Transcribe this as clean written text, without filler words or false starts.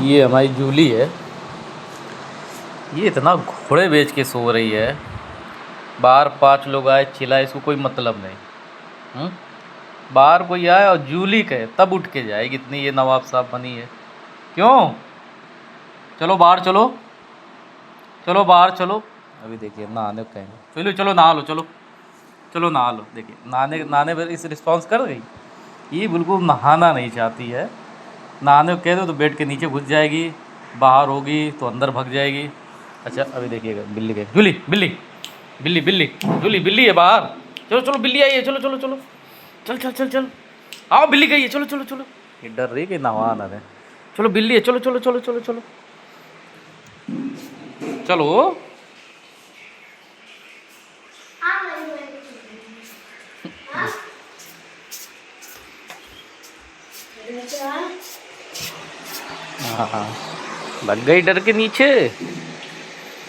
ये हमारी जूली है, ये इतना घोड़े बेच के सो रही है। बाहर 5 लोग आए चिल्लाए, इसको कोई मतलब नहीं। बाहर कोई आए और जूली कहे तब उठ के जाएगी, इतनी ये नवाब साहब बनी है। क्यों? चलो बाहर चलो, चलो बाहर चलो। अभी देखिए नहाने को कहेंगे, चलो चलो नहा लो, चलो चलो नहा लो। देखिए नहाने नहाने पर इस रिस्पॉन्स कर गई। ये बिल्कुल नहाना नहीं चाहती है। नहाने को कह दो तो बेड के नीचे घुस जाएगी, बाहर होगी तो अंदर भाग जाएगी। अच्छा अभी देखिएगा बिल्ली गई, जूली बिल्ली, बिल्ली बिल्ली, जूली बिल्ली है बाहर। चलो चलो बिल्ली आई है, चलो चलो चलो, चल चल चल चल, आओ बिल्ली गई है, चलो चलो चलो। ये डर रही कि नहा ना दे। चलो बिल्ली है, चलो चलो चलो चलो चलो चलो। हाँ लग गई डर के नीचे।